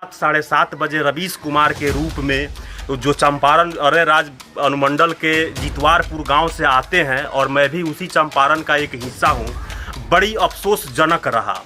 7:30 बजे रवीश कुमार के रूप में जो चंपारण अरे राज अनुमंडल के जितवारपुर गांव से आते हैं और मैं भी उसी चंपारण का एक हिस्सा हूं। बड़ी अफसोसजनक रहा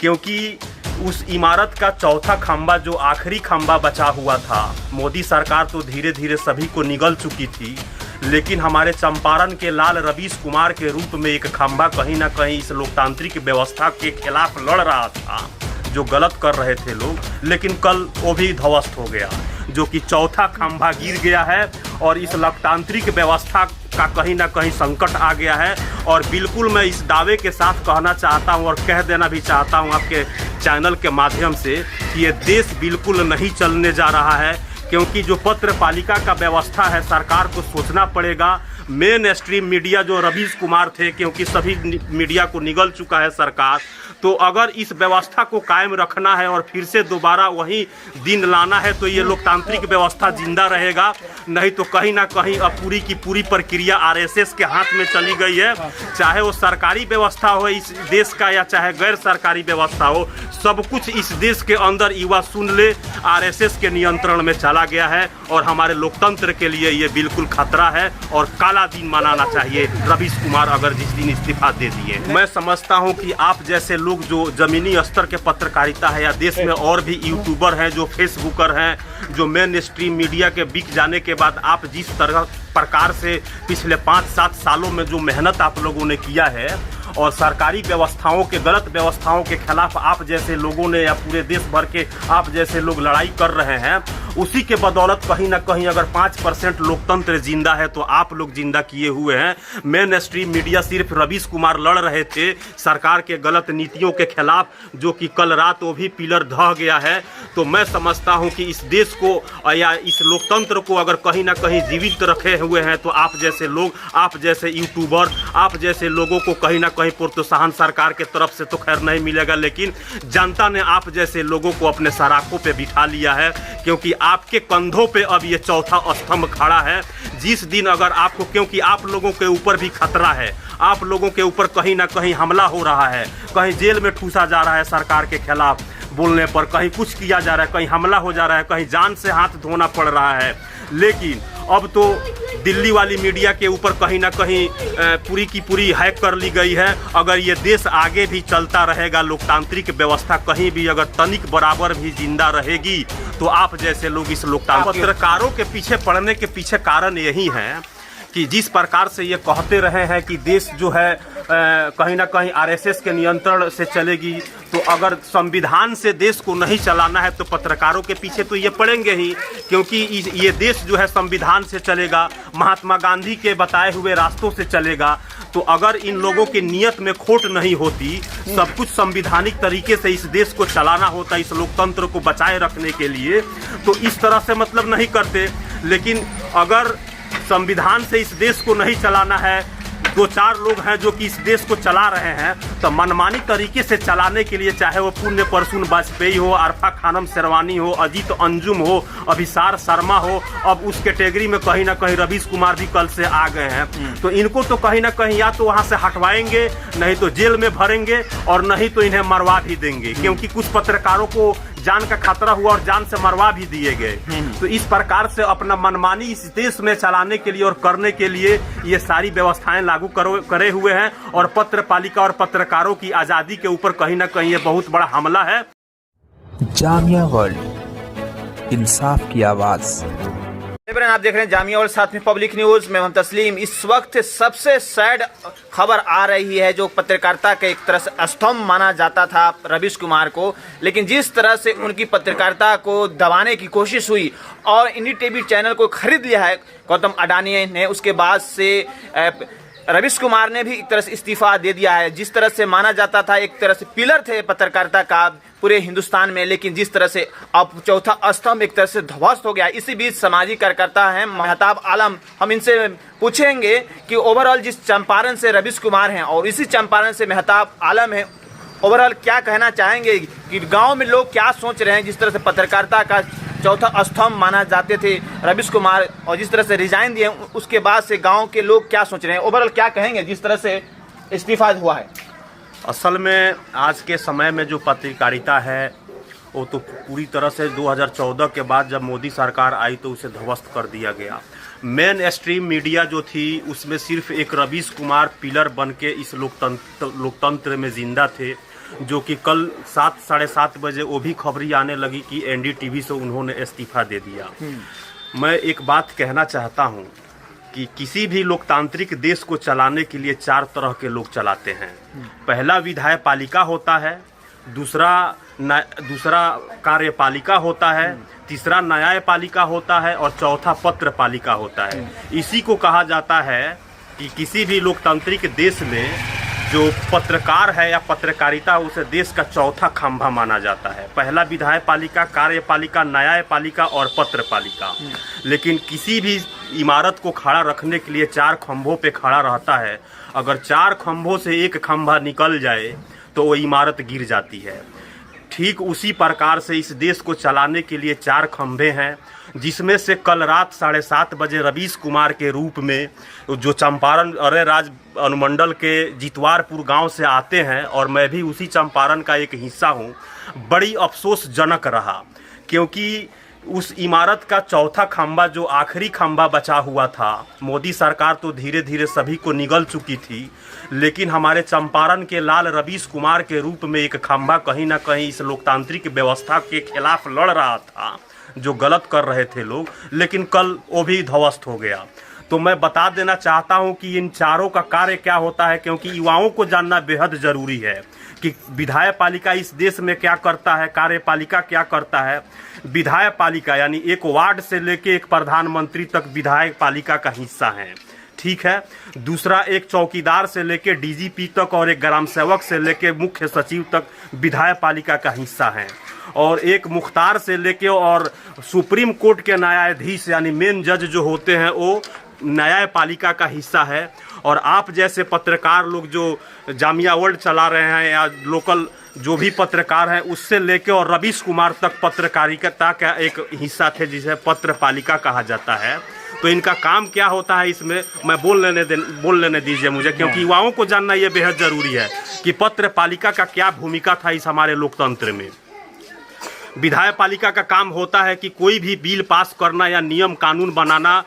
क्योंकि उस इमारत का चौथा खंभा जो आखिरी खंभा बचा हुआ था, मोदी सरकार तो धीरे धीरे सभी को निगल चुकी थी, लेकिन हमारे चंपारण के लाल रवीश कुमार के रूप में एक खंभा कहीं ना कहीं इस लोकतांत्रिक व्यवस्था के खिलाफ लड़ रहा था, जो गलत कर रहे थे लोग। लेकिन कल वो भी ध्वस्त हो गया, जो कि चौथा खंभा गिर गया है और इस लोकतांत्रिक व्यवस्था का कहीं ना कहीं संकट आ गया है। और बिल्कुल मैं इस दावे के साथ कहना चाहता हूं और कह देना भी चाहता हूं आपके चैनल के माध्यम से कि ये देश बिल्कुल नहीं चलने जा रहा है, क्योंकि जो पत्र पालिका का व्यवस्था है सरकार को सोचना पड़ेगा। मेन स्ट्रीम मीडिया जो रवीश कुमार थे, क्योंकि सभी मीडिया को निगल चुका है सरकार, तो अगर इस व्यवस्था को कायम रखना है और फिर से दोबारा वही दिन लाना है तो ये लोकतांत्रिक व्यवस्था जिंदा रहेगा। नहीं तो कहीं ना कहीं अब पूरी की पूरी प्रक्रिया आरएसएस के हाथ में चली गई है। चाहे वो सरकारी व्यवस्था हो इस देश का या चाहे गैर सरकारी व्यवस्था हो, सब कुछ इस देश के अंदर युवा सुन ले आरएसएस के नियंत्रण में चला गया है और हमारे लोकतंत्र के लिए ये बिल्कुल खतरा है और काला दिन मनाना चाहिए रवीश कुमार अगर जिस दिन इस्तीफा दे दिए। मैं समझता हूं कि आप जैसे लोग जो जमीनी स्तर के पत्रकारिता है या देश में और भी यूट्यूबर हैं, जो फेसबुकर हैं, जो मेन स्ट्रीम मीडिया के बिक जाने के बाद आप जिस तरह प्रकार से पिछले 5-7 सालों में जो मेहनत आप लोगों ने किया है और सरकारी व्यवस्थाओं के गलत व्यवस्थाओं के खिलाफ आप जैसे लोगों ने या पूरे देश भर के आप जैसे लोग लड़ाई कर रहे हैं, उसी के बदौलत कहीं ना कहीं अगर 5% लोकतंत्र जिंदा है तो आप लोग जिंदा किए हुए हैं। मेन स्ट्रीम मीडिया सिर्फ रवीश कुमार लड़ रहे थे सरकार के गलत नीतियों के खिलाफ, जो कि कल रात वो भी पिलर ढह गया है। तो मैं समझता हूं कि इस देश को या इस लोकतंत्र को अगर कहीं ना कहीं जीवित रखे हुए हैं तो आप जैसे लोग, आप जैसे यूट्यूबर, आप जैसे लोगों को कहीं ना कहीं प्रोत्साहन सरकार के तरफ से तो खैर नहीं मिलेगा, लेकिन जनता ने आप जैसे लोगों को अपने सराखों पे बिठा लिया है, क्योंकि आपके कंधों पे अब ये चौथा स्तंभ खड़ा है। जिस दिन अगर आपको, क्योंकि आप लोगों के ऊपर भी खतरा है, आप लोगों के ऊपर कहीं ना कहीं हमला हो रहा है, कहीं जेल में ठूसा जा रहा है सरकार के खिलाफ बोलने पर, कहीं कुछ किया जा रहा है, कहीं हमला हो जा रहा है, कहीं जान से हाथ धोना पड़ रहा है। लेकिन अब तो दिल्ली वाली मीडिया के ऊपर कहीं ना कहीं पूरी की पूरी हैक कर ली गई है। अगर ये देश आगे भी चलता रहेगा, लोकतांत्रिक व्यवस्था कहीं भी अगर तनिक बराबर भी जिंदा रहेगी, तो आप जैसे लोग इस लोकतांत्रिक पत्रकारों के पीछे पड़ने के पीछे कारण यही है कि जिस प्रकार से ये कहते रहे हैं कि देश जो है कहीं ना कहीं आरएसएस के नियंत्रण से चलेगी, तो अगर संविधान से देश को नहीं चलाना है तो पत्रकारों के पीछे तो ये पड़ेंगे ही, क्योंकि ये देश जो है संविधान से चलेगा, महात्मा गांधी के बताए हुए रास्तों से चलेगा। तो अगर इन लोगों की नीयत में खोट नहीं होती, सब कुछ संविधानिक तरीके से इस देश को चलाना होता, इस लोकतंत्र को बचाए रखने के लिए, तो इस तरह से मतलब नहीं करते। लेकिन अगर संविधान से इस देश को नहीं चलाना है, 2-4 लोग हैं जो कि इस देश को चला रहे हैं, तो मनमानी तरीके से चलाने के लिए, चाहे वो पुण्य परसून वाजपेयी हो, अरफा खानम शेरवानी हो, अजीत अंजुम हो, अभिसार शर्मा हो, अब उस कैटेगरी में कहीं ना कहीं रवीश कुमार भी कल से आ गए हैं। तो इनको तो कहीं ना कहीं या तो वहाँ से हटवाएंगे, नहीं तो जेल में भरेंगे, और नहीं तो इन्हें मरवा भी देंगे, क्योंकि कुछ पत्रकारों को जान का खतरा हुआ और जान से मरवा भी दिए गए। तो इस प्रकार से अपना मनमानी इस देश में चलाने के लिए और करने के लिए ये सारी व्यवस्थाएं लागू करे हुए हैं, और पत्र पालिका और पत्रकारों की आजादी के ऊपर कहीं ना कहीं ये बहुत बड़ा हमला है। जामिया वर्ल्ड, इंसाफ की आवाज। आप देख रहे हैं जामिया और साथ में पब्लिक न्यूज। मैं हूं तस्लीम। इस वक्त सबसे सैड खबर आ रही है, जो पत्रकारिता के एक तरह से स्तंभ माना जाता था रवीश कुमार को, लेकिन जिस तरह से उनकी पत्रकारिता को दबाने की कोशिश हुई और इन्हीं टीवी चैनल को खरीद लिया है गौतम अडानी ने, उसके बाद से रवीश कुमार ने भी एक तरह से इस्तीफा दे दिया है। जिस तरह से माना जाता था, एक तरह से पिलर थे पत्रकारिता का पूरे हिंदुस्तान में, लेकिन जिस तरह से अब चौथा स्तंभ एक तरह से ध्वस्त हो गया। इसी बीच सामाजिक कार्यकर्ता हैं महताब आलम, हम इनसे पूछेंगे कि ओवरऑल जिस चंपारण से रवीश कुमार हैं और इसी चंपारण से महताब आलम हैं, ओवरऑल क्या कहना चाहेंगे कि गाँव में लोग क्या सोच रहे हैं, जिस तरह से पत्रकारिता का चौथा स्तंभ माना जाते थे रवीश कुमार, और जिस तरह से रिजाइन दिए उसके बाद से गांव के लोग क्या सोच रहे हैं, ओवरऑल क्या कहेंगे जिस तरह से इस्तीफा हुआ है? असल में आज के समय में जो पत्रकारिता है वो तो पूरी तरह से 2014 के बाद जब मोदी सरकार आई तो उसे ध्वस्त कर दिया गया। मेन स्ट्रीम मीडिया जो थी उसमें सिर्फ एक रवीश कुमार पिलर बन के इस लोकतंत्र में जिंदा थे, जो कि कल 7 साढ़े 7 बजे वो भी खबरी आने लगी कि एनडीटीवी से उन्होंने इस्तीफा दे दिया। मैं एक बात कहना चाहता हूँ कि किसी भी लोकतांत्रिक देश को चलाने के लिए 4 तरह के लोग चलाते हैं। पहला विधायपालिका होता है, दूसरा कार्यपालिका होता है, तीसरा न्यायपालिका होता है और चौथा पत्रपालिका होता है। इसी को कहा जाता है कि किसी भी लोकतांत्रिक देश में जो पत्रकार है या पत्रकारिता उसे देश का चौथा खंभा माना जाता है। पहला विधायपालिका, कार्यपालिका, न्यायपालिका और पत्रपालिका। लेकिन किसी भी इमारत को खड़ा रखने के लिए 4 खंभों पे खड़ा रहता है। अगर 4 खंभों से एक खंभा निकल जाए तो वो इमारत गिर जाती है। ठीक उसी प्रकार से इस देश को चलाने के लिए 4 खंभे हैं, जिसमें से कल रात 7:30 बजे रवीश कुमार के रूप में जो चंपारण अरेराज अनुमंडल के जितवारपुर गांव से आते हैं, और मैं भी उसी चंपारण का एक हिस्सा हूं, बड़ी अफसोसजनक रहा। क्योंकि उस इमारत का चौथा खंभा जो आखिरी खंभा बचा हुआ था, मोदी सरकार तो धीरे धीरे सभी को निगल चुकी थी, लेकिन हमारे चंपारण के लाल रवीश कुमार के रूप में एक खंभा कहीं ना कहीं इस लोकतांत्रिक व्यवस्था के खिलाफ लड़ रहा था, जो गलत कर रहे थे लोग, लेकिन कल वो भी ध्वस्त हो गया। तो मैं बता देना चाहता हूं कि इन चारों का कार्य क्या होता है, क्योंकि युवाओं को जानना बेहद जरूरी है कि विधायपालिका इस देश में क्या करता है, कार्यपालिका क्या करता है। विधायपालिका यानी एक वार्ड से लेके एक प्रधानमंत्री तक विधायपालिका का हिस्सा है, ठीक है। दूसरा, एक चौकीदार से लेके डीजीपी तक और एक ग्राम सेवक से लेके मुख्य सचिव तक विधायपालिका का हिस्सा है। और एक मुख्तार से लेके और सुप्रीम कोर्ट के न्यायाधीश यानी मेन जज जो होते हैं वो न्यायपालिका का हिस्सा है। और आप जैसे पत्रकार लोग जो जामिया वर्ल्ड चला रहे हैं या लोकल जो भी पत्रकार हैं, उससे लेके और रवीश कुमार तक पत्रकारिता का एक हिस्सा थे, जिसे पत्रपालिका कहा जाता है। तो इनका काम क्या होता है इसमें मैं बोल लेने दीजिए मुझे, क्योंकि युवाओं को जानना ये बेहद जरूरी है कि पत्रपालिका का क्या भूमिका था इस हमारे लोकतंत्र में। विधायपालिका का काम होता है कि कोई भी बिल पास करना या नियम कानून बनाना,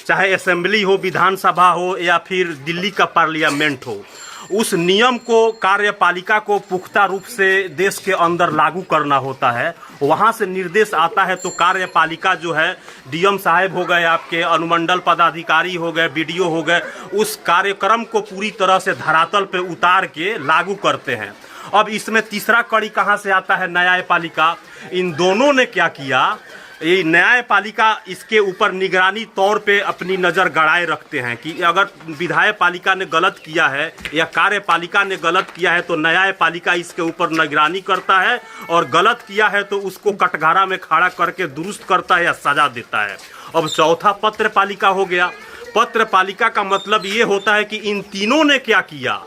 चाहे असेंबली हो, विधानसभा हो या फिर दिल्ली का पार्लियामेंट हो, उस नियम को कार्यपालिका को पुख्ता रूप से देश के अंदर लागू करना होता है। वहां से निर्देश आता है तो कार्यपालिका जो है, डीएम साहब हो गए, आपके अनुमंडल पदाधिकारी हो गए, बीडीओ हो गए, उस कार्यक्रम को पूरी तरह से धरातल पे उतार के लागू करते हैं। अब इसमें तीसरा कड़ी कहां से आता है, न्यायपालिका। इन दोनों ने क्या किया, ये न्यायपालिका इसके ऊपर निगरानी तौर पे अपनी नज़र गड़ाए रखते हैं कि अगर विधायपालिका ने गलत किया है या कार्यपालिका ने गलत किया है तो न्यायपालिका इसके ऊपर निगरानी करता है, और गलत किया है तो उसको कटघरा में खड़ा करके दुरुस्त करता है या सजा देता है। अब चौथा पत्रपालिका हो गया। पत्रपालिका का मतलब ये होता है कि इन तीनों ने क्या किया,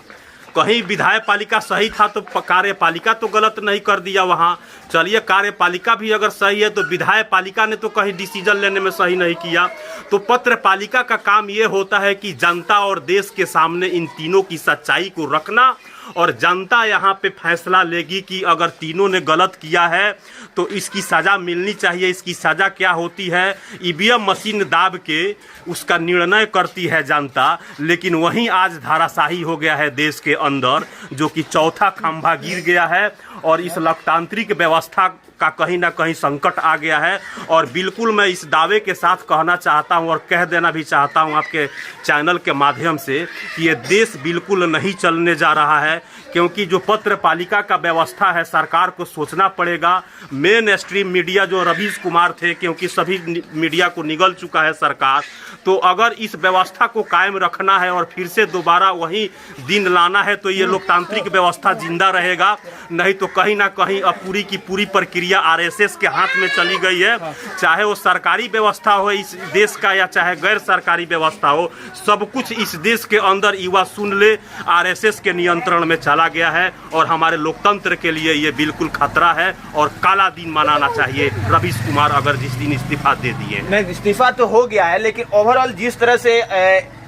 कहीं विधायपालिका सही था तो कार्यपालिका तो गलत नहीं कर दिया वहाँ, चलिए कार्यपालिका भी अगर सही है तो विधायपालिका ने तो कहीं डिसीजन लेने में सही नहीं किया। तो पत्रपालिका का काम ये होता है कि जनता और देश के सामने इन तीनों की सच्चाई को रखना, और जनता यहाँ पे फैसला लेगी कि अगर तीनों ने गलत किया है तो इसकी सज़ा मिलनी चाहिए। इसकी सज़ा क्या होती है, ईवीएम मशीन दाब के उसका निर्णय करती है जनता। लेकिन वहीं आज धाराशाही हो गया है देश के अंदर, जो कि चौथा खंभा गिर गया है और इस लोकतांत्रिक व्यवस्था का कहीं ना कहीं संकट आ गया है। और बिल्कुल मैं इस दावे के साथ कहना चाहता हूं और कह देना भी चाहता हूं आपके चैनल के माध्यम से कि ये देश बिल्कुल नहीं चलने जा रहा है, क्योंकि जो पत्रपालिका का व्यवस्था है सरकार को सोचना पड़ेगा। मेन स्ट्रीम मीडिया जो रवीश कुमार थे, क्योंकि सभी मीडिया को निगल चुका है सरकार, तो अगर इस व्यवस्था को कायम रखना है और फिर से दोबारा वही दिन लाना है तो ये लोकतांत्रिक व्यवस्था जिंदा रहेगा। नहीं तो कहीं ना कहीं अब पूरी की पूरी प्रक्रिया आरएसएस के हाथ में चली गई है। चाहे वो सरकारी व्यवस्था हो इस देश का या चाहे गैर सरकारी व्यवस्था हो, सब कुछ इस देश के अंदर युवा सुन ले आरएसएस के नियंत्रण में चला गया है। और हमारे लोकतंत्र के लिए ये बिल्कुल खतरा है और काला दिन मनाना चाहिए रवीश कुमार अगर जिस दिन इस्तीफा दे दिए। नहीं, इस्तीफा तो हो गया है, लेकिन ओवरऑल जिस तरह से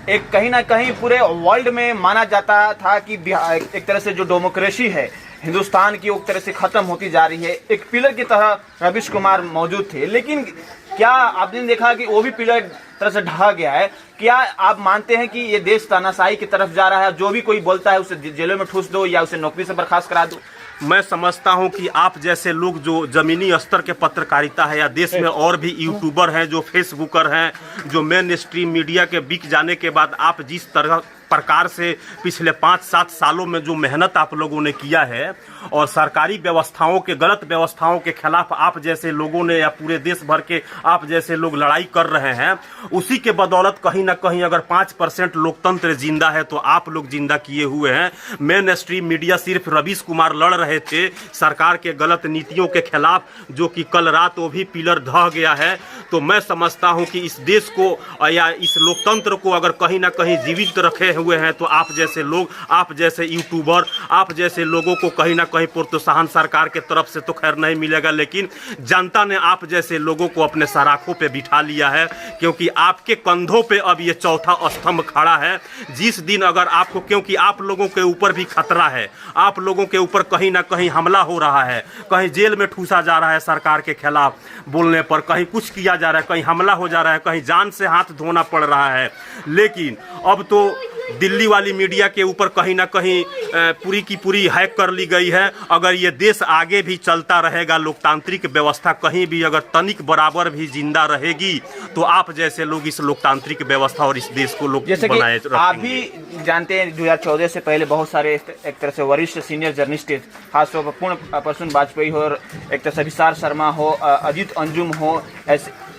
एक कहीं ना कहीं पूरे वर्ल्ड में माना जाता था कि एक तरह से जो डेमोक्रेसी है हिंदुस्तान की एक तरह से खत्म होती जा रही है। एक पिलर की तरह रवीश कुमार मौजूद थे, लेकिन क्या आपने देखा कि वो भी पिलर तरह से ढह गया है? क्या आप मानते हैं कि ये देश तानाशाही की तरफ जा रहा है? जो भी कोई बोलता है उसे जेलों में ठूस दो या उसे नौकरी से बर्खास्त करा दो। मैं समझता हूं कि आप जैसे लोग जो जमीनी स्तर के पत्रकारिता है, या देश में और भी यूट्यूबर हैं जो फेसबुकर हैं, जो मेन स्ट्रीम मीडिया के बिक जाने के बाद आप जिस तरह प्रकार से पिछले 5-7 सालों में जो मेहनत आप लोगों ने किया है और सरकारी व्यवस्थाओं के गलत व्यवस्थाओं के खिलाफ आप जैसे लोगों ने या पूरे देश भर के आप जैसे लोग लड़ाई कर रहे हैं, उसी के बदौलत कहीं ना कहीं अगर 5% लोकतंत्र जिंदा है तो आप लोग जिंदा किए हुए हैं। मेन स्ट्रीम मीडिया सिर्फ रवीश कुमार लड़ रहे थे सरकार के गलत नीतियों के खिलाफ, जो कि कल रात वो भी पिलर ढह गया है। तो मैं समझता हूं कि इस देश को या इस लोकतंत्र को अगर कहीं ना कहीं जीवित रखे हुए हैं तो आप जैसे लोग, आप जैसे यूट्यूबर, आप जैसे लोगों को कहीं ना कहीं प्रोत्साहन सरकार के तरफ से तो खैर नहीं मिलेगा, लेकिन जनता ने आप जैसे लोगों को अपने सराखों पे बिठा लिया है, क्योंकि आपके कंधों पे अब ये चौथा स्तंभ खड़ा है। जिस दिन अगर आपको, क्योंकि आप लोगों के ऊपर भी खतरा है, आप लोगों के ऊपर कहीं ना कहीं हमला हो रहा है, कहीं जेल में ठूसा जा रहा है सरकार के खिलाफ बोलने पर, कहीं कुछ किया जा रहा है, कहीं हमला हो जा रहा है, कहीं जान से हाथ धोना पड़ रहा है। लेकिन अब तो दिल्ली वाली मीडिया के ऊपर कहीं ना कहीं पूरी की पूरी हैक कर ली गई है। अगर ये देश आगे भी चलता रहेगा, लोकतांत्रिक व्यवस्था कहीं भी अगर तनिक बराबर भी जिंदा रहेगी, तो आप जैसे लोग इस लोकतांत्रिक व्यवस्था और इस देश को लोग जैसे बनाए कि आप भी जानते हैं 2014 से पहले बहुत सारे एक तरह से वरिष्ठ सीनियर जर्नलिस्ट, खासतौर पर पूर्ण प्रसून वाजपेयी हो, एक तरह से अभिसार शर्मा हो, अजीत अंजुम हो,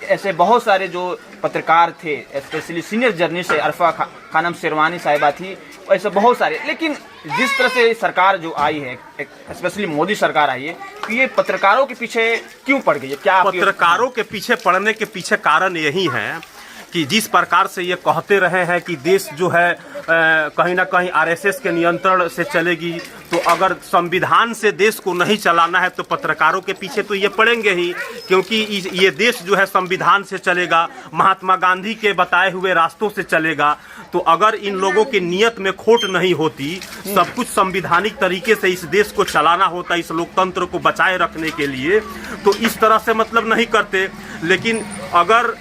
ऐसे बहुत सारे जो पत्रकार थे, स्पेशली सीनियर जर्नलिस्ट अरफा खानम शेरवानी साहिबा थी, ऐसे बहुत सारे। लेकिन जिस तरह से सरकार जो आई है, स्पेशली मोदी सरकार आई है, तो ये पत्रकारों के पीछे क्यों पड़ गई है? क्या पत्रकारों के पीछे पड़ने के पीछे कारण यही है कि जिस प्रकार से ये कहते रहे हैं कि देश जो है कहीं ना कहीं आरएसएस के नियंत्रण से चलेगी, तो अगर संविधान से देश को नहीं चलाना है तो पत्रकारों के पीछे तो ये पड़ेंगे ही, क्योंकि ये देश जो है संविधान से चलेगा, महात्मा गांधी के बताए हुए रास्तों से चलेगा। तो अगर इन लोगों की नीयत में खोट नहीं होती, सब कुछ संविधानिक तरीके से इस देश को चलाना होता, इस लोकतंत्र को बचाए रखने के लिए, तो इस तरह से मतलब नहीं करते। लेकिन अगर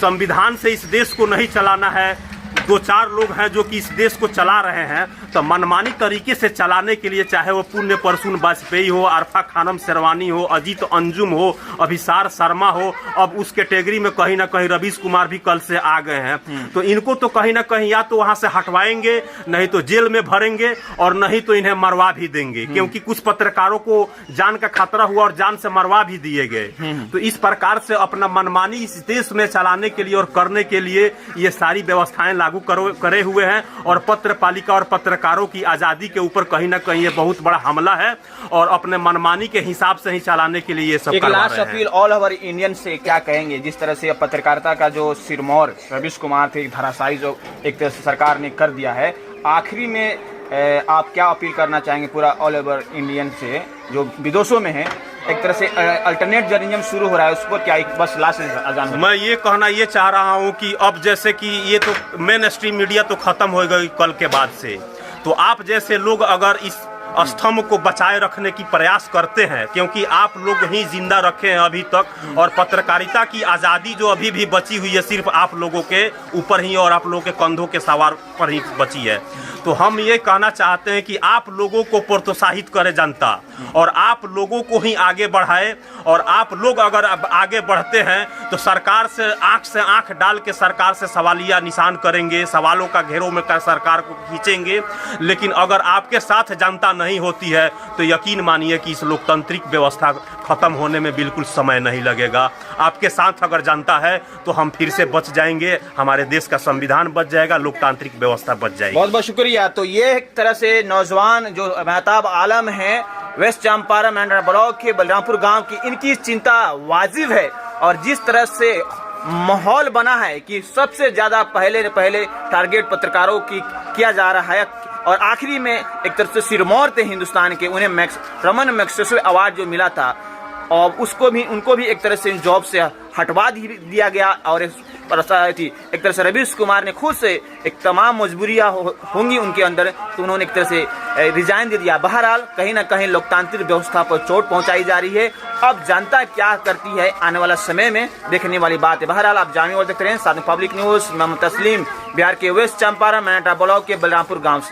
संविधान से इस देश को नहीं चलाना है, 2-4 लोग हैं जो कि इस देश को चला रहे हैं, तो मनमानी तरीके से चलाने के लिए, चाहे वो पुण्य प्रसून वाजपेयी हो, अरफा खानम शेरवानी हो, अजीत अंजुम हो, अभिसार शर्मा हो, अब उस कैटेगरी में कहीं ना कहीं रवीश कुमार भी कल से आ गए हैं। तो इनको तो कहीं ना कहीं या तो वहां से हटवाएंगे, नहीं तो जेल में भरेंगे, और नहीं तो इन्हें मरवा भी देंगे, क्योंकि कुछ पत्रकारों को जान का खतरा हुआ और जान से मरवा भी दिए गए। तो इस प्रकार से अपना मनमानी इस देश में चलाने के लिए और करने के लिए ये सारी व्यवस्थाएं लागू करे हुए हैं, और पत्र पालिका और पत्रकारों की आजादी के ऊपर कहीं ना कहीं ये बहुत बड़ा हमला है, और अपने मनमानी के हिसाब से ही चलाने के लिए ये सब एक last appeal all over Indian से क्या कहेंगे? जिस तरह से पत्रकारिता का जो सिरमौर रवीश कुमार थे, धराशायी जो एक तरह से सरकार ने कर दिया है, आखिरी में आप क्या अपील करना चाहेंगे पूरा ऑल ओवर इंडियन से जो विदेशों में है? एक तरह से अल्टरनेट जर्नलिज्म शुरू हो रहा है, उस पर क्या एक बस लास्ट अजान? मैं ये कहना ये चाह रहा हूँ कि अब जैसे कि ये तो मेन स्ट्रीम मीडिया तो खत्म हो गई कल के बाद से, तो आप जैसे लोग अगर इस स्तंभ को बचाए रखने की प्रयास करते हैं, क्योंकि आप लोग ही जिंदा रखे हैं अभी तक, और पत्रकारिता की आज़ादी जो अभी भी बची हुई है सिर्फ आप लोगों के ऊपर ही और आप लोगों के कंधों के सवार पर ही बची है। तो हम ये कहना चाहते हैं कि आप लोगों को प्रोत्साहित करे जनता, और आप लोगों को ही आगे बढ़ाए, और आप लोग अगर आगे बढ़ते हैं तो सरकार से आंख डाल के सरकार से सवालिया निशान करेंगे, सवालों का घेरों में कर सरकार को खींचेंगे। लेकिन अगर आपके साथ जनता नहीं होती है तो यकीन मानिए कि इस लोकतांत्रिक व्यवस्था खत्म होने में बिल्कुल समय नहीं लगेगा। आपके साथ अगर जनता है तो हम फिर से बच जाएंगे, हमारे देश का संविधान बच जाएगा, लोकतांत्रिक व्यवस्था बच जाएगी। बहुत बहुत शुक्रिया। तो ये एक तरह से नौजवान जो मेहताब आलम है, वेस्ट चंपारण मंडल ब्लॉक के बलरामपुर गांव की, इनकी चिंता वाजिब है। और जिस तरह से माहौल बना है कि सबसे ज्यादा पहले टारगेट पत्रकारों की किया जा रहा है, और आखिरी में एक तरह से सिरमौर थे हिंदुस्तान के, उन्हें रमन मैग्सेसे अवार्ड जो मिला था, और उनको भी एक तरह से जॉब से हटवा दिया गया, और थी। एक तरह से रवीश कुमार ने खुद से एक तमाम मजबूरियां होंगी उनके अंदर, तो उन्होंने एक तरह से रिजाइन दे दिया। बहरहाल कहीं ना कहीं लोकतांत्रिक व्यवस्था पर चोट पहुंचाई जा रही है। अब जनता क्या करती है आने वाला समय में देखने वाली बात है। बहरहाल आप जामिया वर्ल्ड देखते रहे, साथ में पब्लिक न्यूज। मैं तस्लीम, बिहार के वेस्ट चंपारण मैनाटा ब्लॉक के बलरामपुर गाँव से।